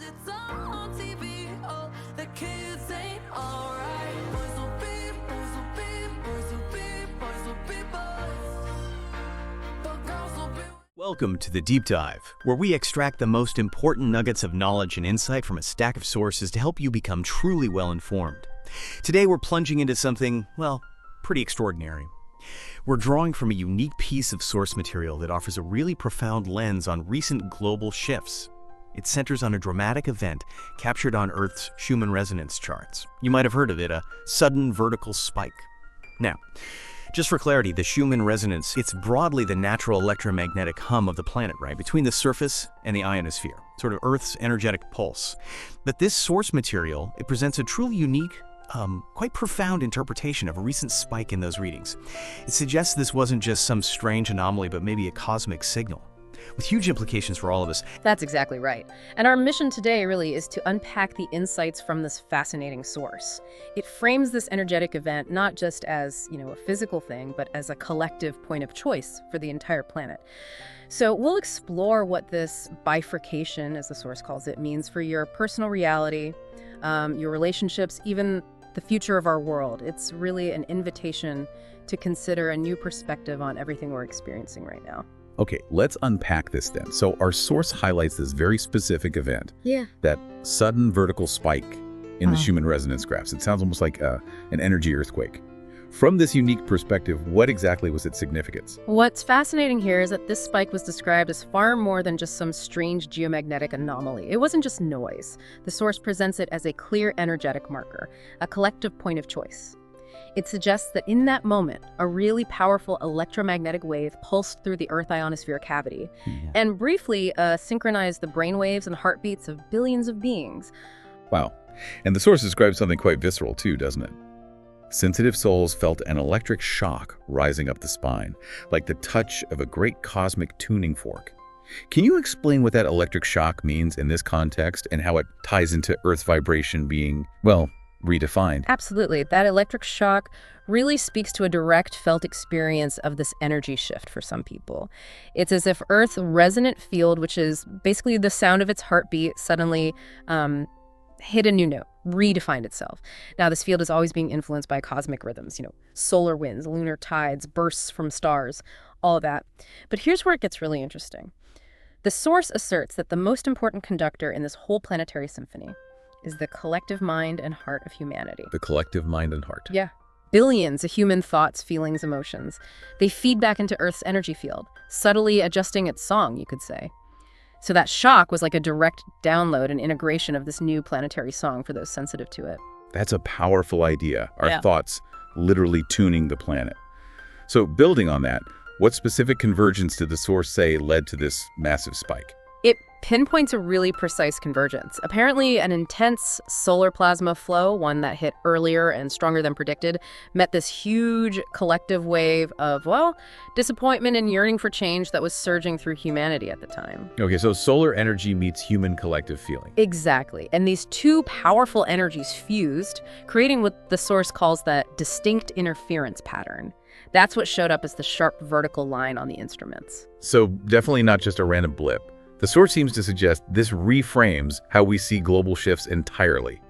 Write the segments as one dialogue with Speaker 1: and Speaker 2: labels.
Speaker 1: It's on TV. Oh, the kids ain't alright. Boys will be, boys will be, boys will be, boys will be boys. But girls will be.
Speaker 2: Welcome to the Deep Dive, where we extract the most important nuggets of knowledge and insight from a stack of sources to help you become truly well-informed. Today we're plunging into something, well, pretty extraordinary. We're drawing from a unique piece of source material that offers a really profound lens on recent global shifts. It centers on a dramatic event captured on Earth's Schumann Resonance charts. You might have heard of it, a sudden vertical spike. Now, just for clarity, the Schumann Resonance, it's broadly the natural electromagnetic hum of the planet, right? Between the surface and the ionosphere, sort of Earth's energetic pulse. But this source material, it presents a truly unique, quite profound interpretation of a recent spike in those readings. It suggests this wasn't just some strange anomaly, but maybe a cosmic signal, with huge implications for all of us.
Speaker 3: That's exactly right. And our mission today really is to unpack the insights from this fascinating source. It frames this energetic event not just as, a physical thing, but as a collective point of choice for the entire planet. So we'll explore what this bifurcation, as the source calls it, means for your personal reality, your relationships, even the future of our world. It's really an invitation to consider a new perspective on everything we're experiencing right now.
Speaker 4: Okay, let's unpack this then. So our source highlights this very specific event.
Speaker 3: Yeah.
Speaker 4: That sudden vertical spike in the Schumann resonance graphs. It sounds almost like an energy earthquake. From this unique perspective, what exactly was its significance?
Speaker 3: What's fascinating here is that this spike was described as far more than just some strange geomagnetic anomaly. It wasn't just noise. The source presents it as a clear energetic marker, a collective point of choice. It suggests that in that moment, a really powerful electromagnetic wave pulsed through the Earth ionosphere cavity and briefly synchronized the brainwaves and heartbeats of billions of beings.
Speaker 4: Wow. And the source describes something quite visceral too, doesn't it? Sensitive souls felt an electric shock rising up the spine, like the touch of a great cosmic tuning fork. Can you explain what that electric shock means in this context and how it ties into Earth's vibration being, well, redefined?
Speaker 3: Absolutely. That electric shock really speaks to a direct felt experience of this energy shift for some people. It's as if Earth's resonant field, which is basically the sound of its heartbeat, suddenly hit a new note, redefined itself. Now, this field is always being influenced by cosmic rhythms, solar winds, lunar tides, bursts from stars, all of that. But here's where it gets really interesting. The source asserts that the most important conductor in this whole planetary symphony is the collective mind and heart of humanity.
Speaker 4: The collective mind and heart.
Speaker 3: Yeah. Billions of human thoughts, feelings, emotions. They feed back into Earth's energy field, subtly adjusting its song, you could say. So that shock was like a direct download and integration of this new planetary song for those sensitive to it.
Speaker 4: That's a powerful idea. Our thoughts literally tuning the planet. So building on that, what specific convergence did the source say led to this massive spike?
Speaker 3: It pinpoints a really precise convergence. Apparently, an intense solar plasma flow, one that hit earlier and stronger than predicted, met this huge collective wave of, disappointment and yearning for change that was surging through humanity at the time.
Speaker 4: Okay, so solar energy meets human collective feeling.
Speaker 3: Exactly. And these two powerful energies fused, creating what the source calls that distinct interference pattern. That's what showed up as the sharp vertical line on the instruments.
Speaker 4: So definitely not just a random blip. The source seems to suggest this reframes how we see global shifts entirely.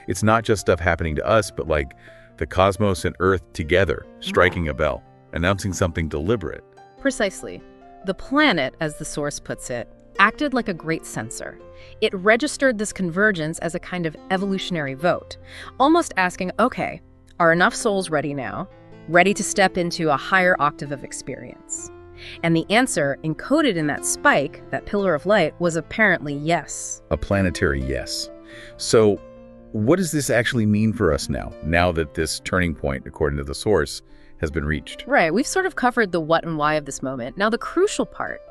Speaker 4: It's not just stuff happening to us, but like the cosmos and Earth together, striking a bell, announcing something deliberate.
Speaker 3: Precisely. The planet, as the source puts it, acted like a great sensor. It registered this convergence as a kind of evolutionary vote, almost asking, okay, are enough souls ready now, ready to step into a higher octave of experience? And the answer, encoded in that spike, that pillar of light, was apparently yes.
Speaker 4: A planetary yes. So what does this actually mean for us now that this turning point, according to the source, has been reached?
Speaker 3: Right, we've sort of covered the what and why of this moment. Now the crucial part,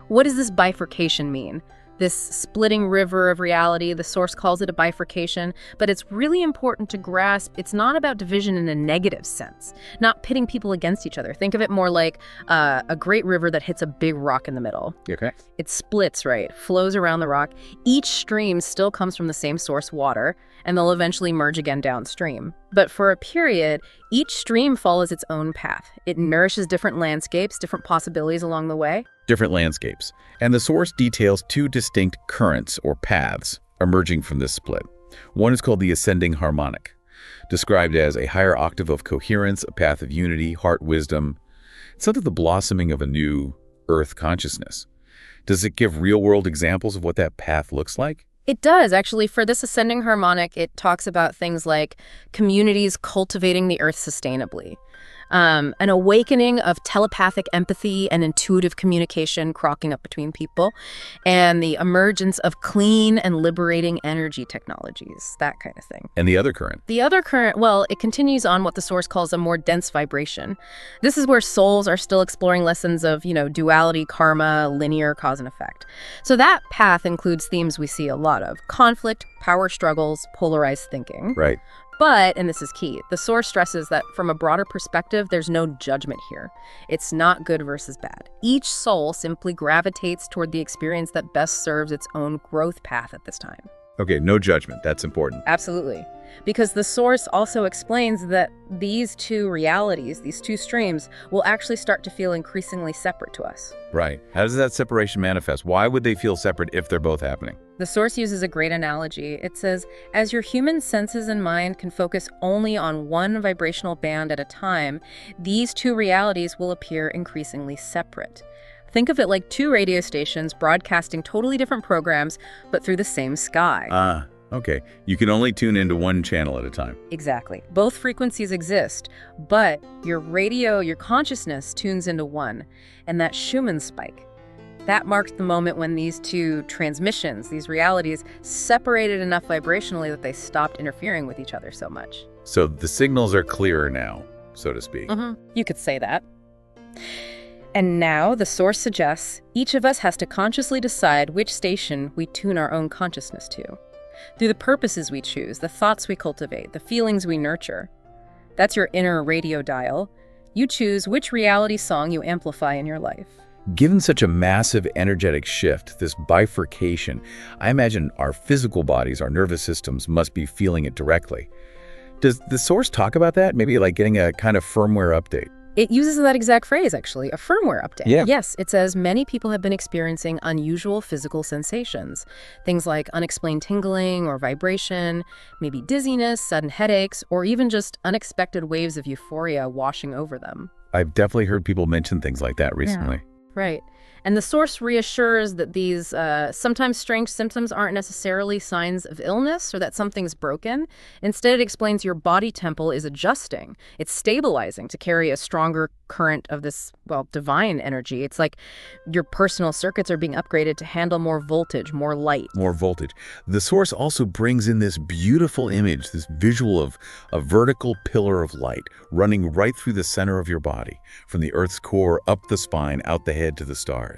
Speaker 3: what does this bifurcation mean? This splitting river of reality, the source calls it a bifurcation, but it's really important to grasp it's not about division in a negative sense, not pitting people against each other. Think of it more like a great river that hits a big rock in the middle.
Speaker 4: Okay.
Speaker 3: It splits, right, flows around the rock. Each stream still comes from the same source water, and they'll eventually merge again downstream. But for a period, each stream follows its own path. It nourishes different landscapes, different possibilities along the way.
Speaker 4: Different landscapes. And the source details two distinct currents or paths. emerging from this split. One is called the ascending harmonic, described as a higher octave of coherence, a path of unity, heart wisdom. It's sort of the blossoming of a new earth consciousness. Does it give real-world examples of what that path looks like?
Speaker 3: It does, actually. For this ascending harmonic, it talks about things like communities cultivating the earth sustainably, an awakening of telepathic empathy and intuitive communication crocking up between people, and the emergence of clean and liberating energy technologies, that kind of thing.
Speaker 4: And the other current?
Speaker 3: The other current, well, it continues on what the source calls a more dense vibration. This is where souls are still exploring lessons of, duality, karma, linear cause and effect. So that path includes themes we see a lot of: conflict, power struggles, polarized thinking.
Speaker 4: Right.
Speaker 3: But, and this is key, the source stresses that from a broader perspective, there's no judgment here. It's not good versus bad. Each soul simply gravitates toward the experience that best serves its own growth path at this time.
Speaker 4: Okay, no judgment. That's important.
Speaker 3: Absolutely. Because the source also explains that these two realities, these two streams, will actually start to feel increasingly separate to us.
Speaker 4: Right. How does that separation manifest? Why would they feel separate if they're both happening?
Speaker 3: The source uses a great analogy. It says, as your human senses and mind can focus only on one vibrational band at a time, these two realities will appear increasingly separate. Think of it like two radio stations broadcasting totally different programs, but through the same sky.
Speaker 4: Okay. You can only tune into one channel at a time.
Speaker 3: Exactly. Both frequencies exist, but your consciousness tunes into one, and that Schumann spike. That marked the moment when these two transmissions, these realities, separated enough vibrationally that they stopped interfering with each other so much.
Speaker 4: So the signals are clearer now, so to speak.
Speaker 3: You could say that. And now, the source suggests, each of us has to consciously decide which station we tune our own consciousness to. Through the purposes we choose, the thoughts we cultivate, the feelings we nurture. That's your inner radio dial. You choose which reality song you amplify in your life.
Speaker 4: Given such a massive energetic shift, this bifurcation, I imagine our physical bodies, our nervous systems must be feeling it directly. Does the source talk about that? Maybe like getting a kind of firmware update?
Speaker 3: It uses that exact phrase, actually, a firmware update.
Speaker 4: Yeah.
Speaker 3: Yes, it says many people have been experiencing unusual physical sensations. Things like unexplained tingling or vibration, maybe dizziness, sudden headaches, or even just unexpected waves of euphoria washing over them.
Speaker 4: I've definitely heard people mention things like that recently.
Speaker 3: Yeah. Right. And the source reassures that these sometimes strange symptoms aren't necessarily signs of illness or that something's broken. Instead, it explains your body temple is adjusting. It's stabilizing to carry a stronger current of this, divine energy. It's like your personal circuits are being upgraded to handle more voltage, more light.
Speaker 4: More voltage. The source also brings in this beautiful image, this visual of a vertical pillar of light running right through the center of your body, from the Earth's core up the spine, out the head to the stars.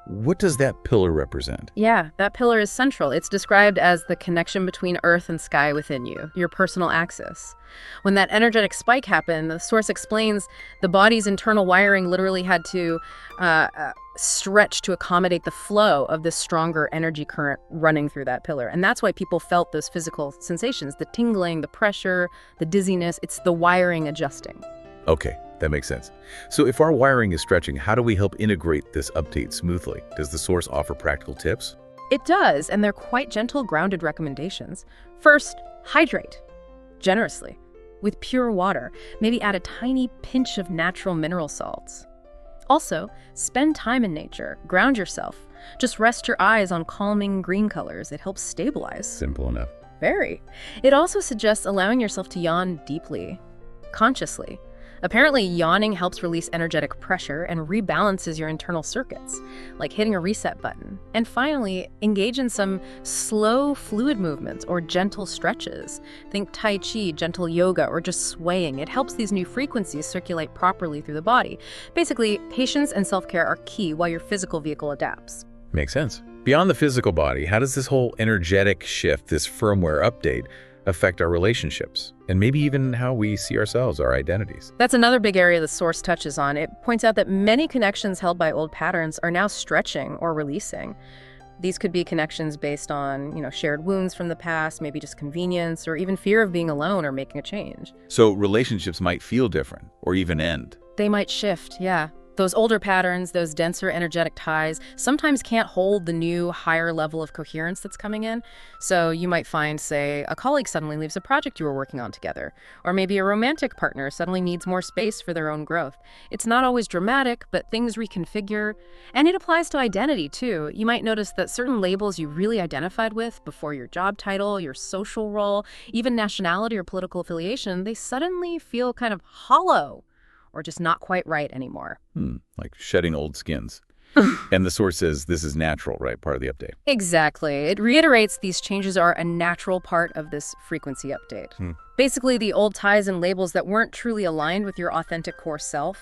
Speaker 4: What does that pillar represent?
Speaker 3: Yeah, that pillar is central. It's described as the connection between Earth and sky within you, your personal axis. When that energetic spike happened, the source explains the body's internal wiring literally had to stretch to accommodate the flow of this stronger energy current running through that pillar. And that's why people felt those physical sensations, the tingling, the pressure, the dizziness. It's the wiring adjusting.
Speaker 4: Okay, that makes sense. So if our wiring is stretching, how do we help integrate this update smoothly? Does the source offer practical tips?
Speaker 3: It does, and they're quite gentle, grounded recommendations. First, hydrate generously with pure water. Maybe add a tiny pinch of natural mineral salts. Also, spend time in nature. Ground yourself. Just rest your eyes on calming green colors. It helps stabilize.
Speaker 4: Simple enough.
Speaker 3: Very. It also suggests allowing yourself to yawn deeply, consciously. Apparently, yawning helps release energetic pressure and rebalances your internal circuits, like hitting a reset button. And finally, engage in some slow fluid movements or gentle stretches. Think Tai Chi, gentle yoga, or just swaying. It helps these new frequencies circulate properly through the body. Basically, patience and self-care are key while your physical vehicle adapts.
Speaker 4: Makes sense. Beyond the physical body, how does this whole energetic shift, this firmware update, affect our relationships, and maybe even how we see ourselves, our identities?
Speaker 3: That's another big area the source touches on. It points out that many connections held by old patterns are now stretching or releasing. These could be connections based on, shared wounds from the past, maybe just convenience, or even fear of being alone or making a change.
Speaker 4: So relationships might feel different or even end.
Speaker 3: They might shift, yeah. Those older patterns, those denser energetic ties, sometimes can't hold the new, higher level of coherence that's coming in. So you might find, say, a colleague suddenly leaves a project you were working on together, or maybe a romantic partner suddenly needs more space for their own growth. It's not always dramatic, but things reconfigure. And it applies to identity, too. You might notice that certain labels you really identified with before, your job title, your social role, even nationality or political affiliation, they suddenly feel kind of hollow, or just not quite right anymore.
Speaker 4: Like shedding old skins. And the source says this is natural, right? Part of the update.
Speaker 3: Exactly. It reiterates these changes are a natural part of this frequency update. Basically, the old ties and labels that weren't truly aligned with your authentic core self,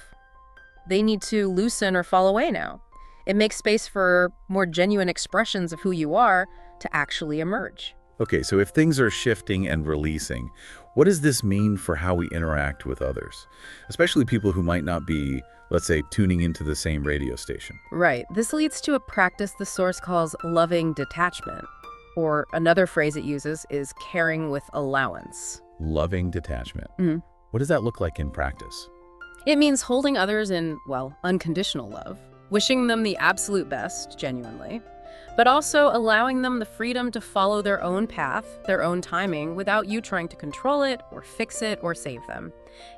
Speaker 3: they need to loosen or fall away now. It makes space for more genuine expressions of who you are to actually emerge.
Speaker 4: Okay, so if things are shifting and releasing, what does this mean for how we interact with others? Especially people who might not be, let's say, tuning into the same radio station.
Speaker 3: Right. This leads to a practice the source calls loving detachment. Or another phrase it uses is caring with allowance.
Speaker 4: Loving detachment. What does that look like in practice?
Speaker 3: It means holding others in, well, unconditional love, wishing them the absolute best, genuinely, but also allowing them the freedom to follow their own path, their own timing, without you trying to control it or fix it or save them.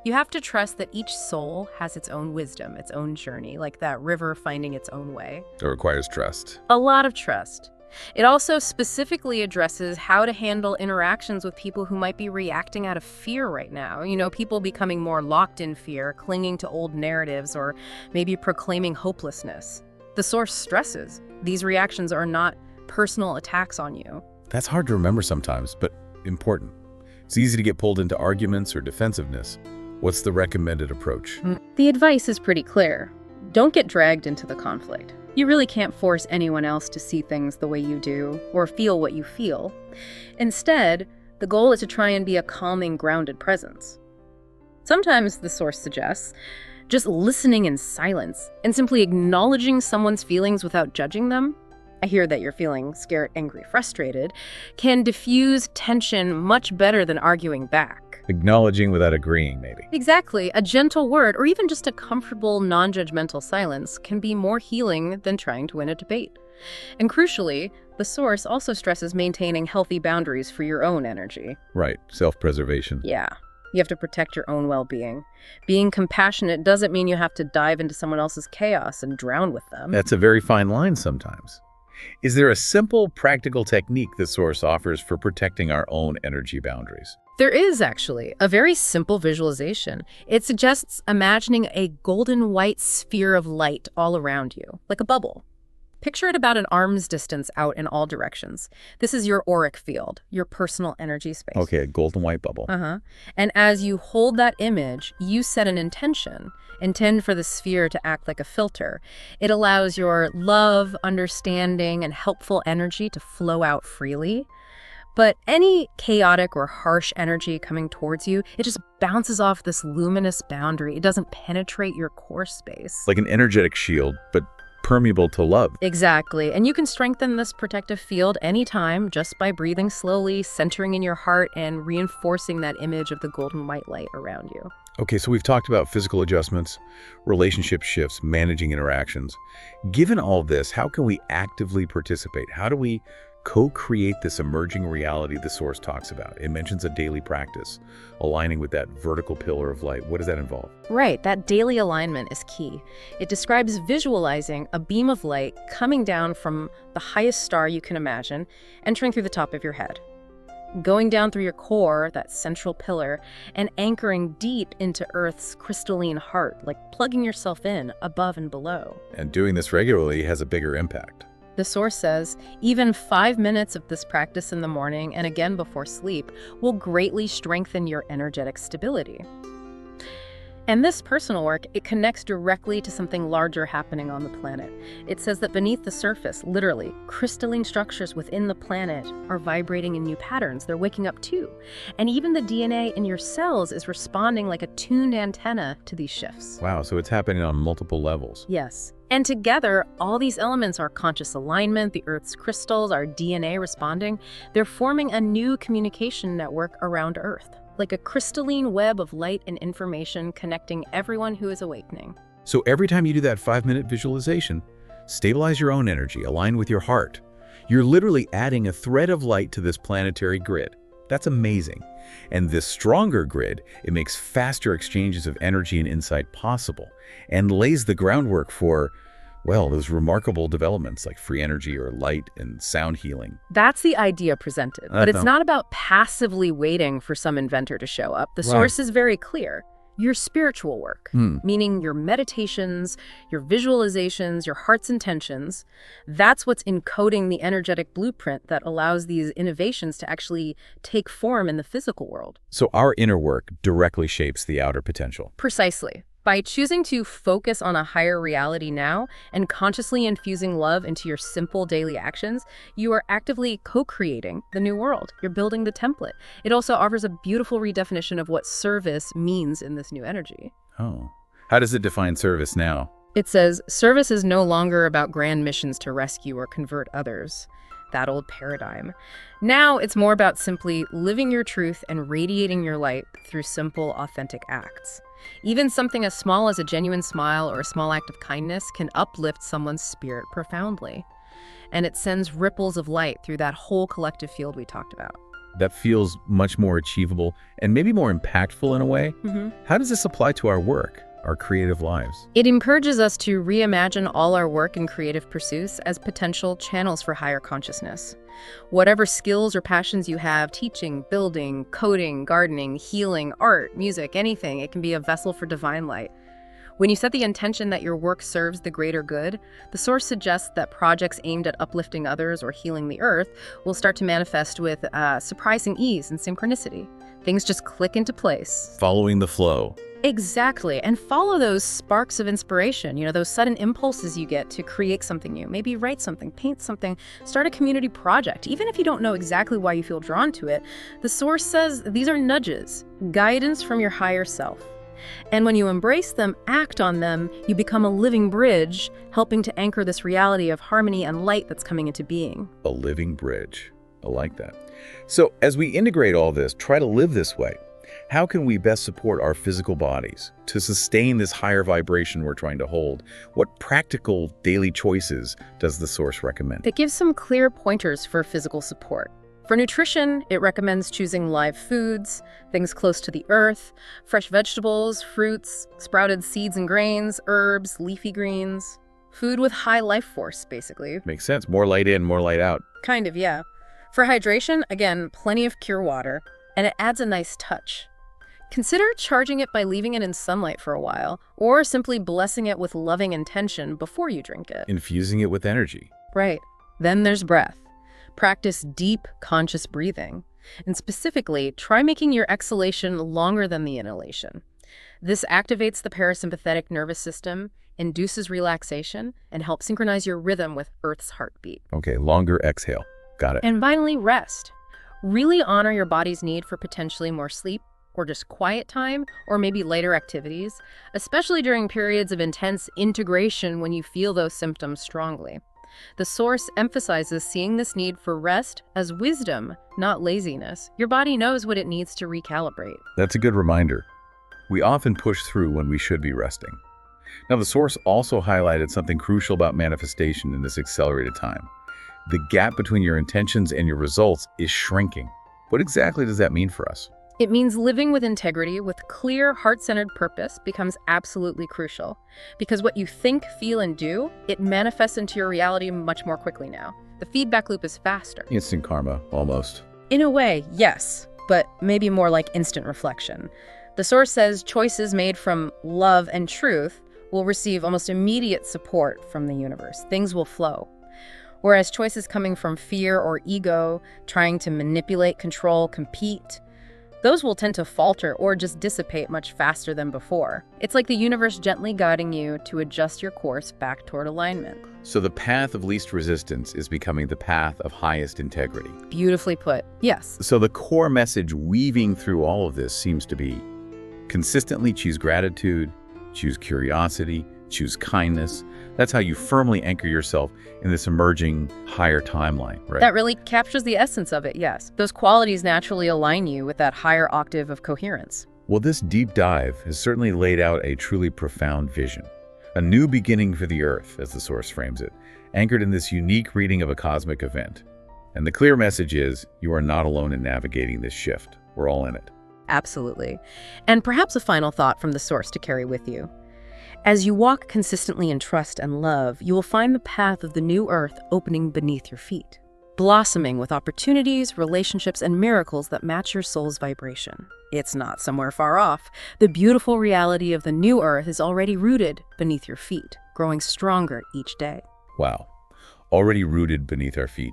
Speaker 3: You have to trust that each soul has its own wisdom, its own journey, like that river finding its own way.
Speaker 4: It requires trust.
Speaker 3: A lot of trust. It also specifically addresses how to handle interactions with people who might be reacting out of fear right now. You know, people becoming more locked in fear, clinging to old narratives, or maybe proclaiming hopelessness. The source stresses these reactions are not personal attacks on you.
Speaker 4: That's hard to remember sometimes, but important. It's easy to get pulled into arguments or defensiveness. What's the recommended approach?
Speaker 3: The advice is pretty clear. Don't get dragged into the conflict. You really can't force anyone else to see things the way you do or feel what you feel. Instead, the goal is to try and be a calming, grounded presence. Sometimes, the source suggests, just listening in silence and simply acknowledging someone's feelings without judging them. I hear that you're feeling scared, angry, frustrated, can diffuse tension much better than arguing back.
Speaker 4: Acknowledging without agreeing, maybe.
Speaker 3: Exactly. A gentle word or even just a comfortable, non-judgmental silence can be more healing than trying to win a debate. And crucially, the source also stresses maintaining healthy boundaries for your own energy.
Speaker 4: Right. Self-preservation.
Speaker 3: Yeah. You have to protect your own well-being. Being compassionate doesn't mean you have to dive into someone else's chaos and drown with them.
Speaker 4: That's a very fine line sometimes. Is there a simple, practical technique the source offers for protecting our own energy boundaries?
Speaker 3: There is, actually, a very simple visualization. It suggests imagining a golden white sphere of light all around you, like a bubble. Picture it about an arm's distance out in all directions. This is your auric field, your personal energy space.
Speaker 4: Okay, a golden white bubble.
Speaker 3: And as you hold that image, you set an intention. Intend for the sphere to act like a filter. It allows your love, understanding, and helpful energy to flow out freely. But any chaotic or harsh energy coming towards you, it just bounces off this luminous boundary. It doesn't penetrate your core space.
Speaker 4: Like an energetic shield, but permeable to love.
Speaker 3: Exactly. And you can strengthen this protective field anytime just by breathing slowly, centering in your heart, and reinforcing that image of the golden white light around you.
Speaker 4: Okay, so we've talked about physical adjustments, relationship shifts, managing interactions. Given all this, how can we actively participate? How do we co-create this emerging reality the source talks about? It mentions a daily practice, aligning with that vertical pillar of light. What does that involve?
Speaker 3: Right, that daily alignment is key. It describes visualizing a beam of light coming down from the highest star you can imagine, entering through the top of your head, going down through your core, that central pillar, and anchoring deep into Earth's crystalline heart, like plugging yourself in above and below.
Speaker 4: And doing this regularly has a bigger impact.
Speaker 3: The source says even 5 minutes of this practice in the morning and again before sleep will greatly strengthen your energetic stability. And this personal work, it connects directly to something larger happening on the planet. It says that beneath the surface, literally, crystalline structures within the planet are vibrating in new patterns. They're waking up too. And even the DNA in your cells is responding like a tuned antenna to these shifts.
Speaker 4: Wow, so it's happening on multiple levels.
Speaker 3: Yes. And together, all these elements, our conscious alignment, the Earth's crystals, our DNA responding, they're forming a new communication network around Earth, like a crystalline web of light and information connecting everyone who is awakening.
Speaker 4: So every time you do that 5-minute visualization, stabilize your own energy, align with your heart. You're literally adding a thread of light to this planetary grid. That's amazing. And this stronger grid, it makes faster exchanges of energy and insight possible and lays the groundwork for, well, those remarkable developments like free energy or light and sound healing.
Speaker 3: That's the idea presented. But it's not about passively waiting for some inventor to show up. The source is very clear. Your spiritual work, meaning your meditations, your visualizations, your heart's intentions, that's what's encoding the energetic blueprint that allows these innovations to actually take form in the physical world.
Speaker 4: So our inner work directly shapes the outer potential.
Speaker 3: Precisely. By choosing to focus on a higher reality now and consciously infusing love into your simple daily actions, you are actively co-creating the new world. You're building the template. It also offers a beautiful redefinition of what service means in this new energy.
Speaker 4: Oh. How does it define service now?
Speaker 3: It says, service is no longer about grand missions to rescue or convert others. That old paradigm. Now it's more about simply living your truth and radiating your light through simple, authentic acts. Even something as small as a genuine smile or a small act of kindness can uplift someone's spirit profoundly. And it sends ripples of light through that whole collective field we talked about.
Speaker 4: That feels much more achievable and maybe more impactful in a way. How does this apply to our work, our creative lives?
Speaker 3: It encourages us to reimagine all our work and creative pursuits as potential channels for higher consciousness. Whatever skills or passions you have, teaching, building, coding, gardening, healing, art, music, anything, it can be a vessel for divine light. When you set the intention that your work serves the greater good, the source suggests that projects aimed at uplifting others or healing the earth will start to manifest with surprising ease and synchronicity. Things just click into place.
Speaker 4: Following the flow.
Speaker 3: Exactly. And follow those sparks of inspiration, those sudden impulses you get to create something new. Maybe write something, paint something, start a community project. Even if you don't know exactly why you feel drawn to it, the source says these are nudges, guidance from your higher self. And when you embrace them, act on them, you become a living bridge, helping to anchor this reality of harmony and light that's coming into being.
Speaker 4: A living bridge. I like that. So as we integrate all this, try to live this way. How can we best support our physical bodies to sustain this higher vibration we're trying to hold? What practical daily choices does the source recommend?
Speaker 3: It gives some clear pointers for physical support. For nutrition, it recommends choosing live foods, things close to the earth, fresh vegetables, fruits, sprouted seeds and grains, herbs, leafy greens. Food with high life force, basically.
Speaker 4: Makes sense. More light in, more light out.
Speaker 3: Kind of, yeah. For hydration, again, plenty of pure water, and it adds a nice touch. Consider charging it by leaving it in sunlight for a while, or simply blessing it with loving intention before you drink it.
Speaker 4: Infusing it with energy.
Speaker 3: Right. Then there's breath. Practice deep, conscious breathing. And specifically, try making your exhalation longer than the inhalation. This activates the parasympathetic nervous system, induces relaxation, and helps synchronize your rhythm with Earth's heartbeat.
Speaker 4: Okay, longer exhale. Got it.
Speaker 3: And finally, rest. Really honor your body's need for potentially more sleep, or just quiet time, or maybe lighter activities, especially during periods of intense integration when you feel those symptoms strongly. The source emphasizes seeing this need for rest as wisdom, not laziness. Your body knows what it needs to recalibrate.
Speaker 4: That's a good reminder. We often push through when we should be resting. Now, the source also highlighted something crucial about manifestation in this accelerated time. The gap between your intentions and your results is shrinking. What exactly does that mean for us?
Speaker 3: It means living with integrity, with clear, heart-centered purpose becomes absolutely crucial. Because what you think, feel, and do, it manifests into your reality much more quickly now. The feedback loop is faster.
Speaker 4: Instant karma, almost.
Speaker 3: In a way, yes, but maybe more like instant reflection. The source says choices made from love and truth will receive almost immediate support from the universe. Things will flow. Whereas choices coming from fear or ego, trying to manipulate, control, compete, those will tend to falter or just dissipate much faster than before. It's like the universe gently guiding you to adjust your course back toward alignment.
Speaker 4: So the path of least resistance is becoming the path of highest integrity.
Speaker 3: Beautifully put, yes.
Speaker 4: So the core message weaving through all of this seems to be consistently choose gratitude, choose curiosity, choose kindness. That's how you firmly anchor yourself in this emerging higher timeline, right?
Speaker 3: That really captures the essence of it, yes. Those qualities naturally align you with that higher octave of coherence.
Speaker 4: Well, this deep dive has certainly laid out a truly profound vision. A new beginning for the Earth, as the source frames it, anchored in this unique reading of a cosmic event. And the clear message is, you are not alone in navigating this shift. We're all in it.
Speaker 3: Absolutely. And perhaps a final thought from the source to carry with you. As you walk consistently in trust and love, you will find the path of the new Earth opening beneath your feet, blossoming with opportunities, relationships, and miracles that match your soul's vibration. It's not somewhere far off. The beautiful reality of the new Earth is already rooted beneath your feet, growing stronger each day.
Speaker 4: Wow. Already rooted beneath our feet.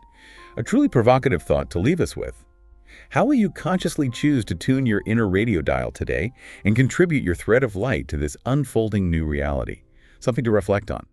Speaker 4: A truly provocative thought to leave us with. How will you consciously choose to tune your inner radio dial today and contribute your thread of light to this unfolding new reality? Something to reflect on.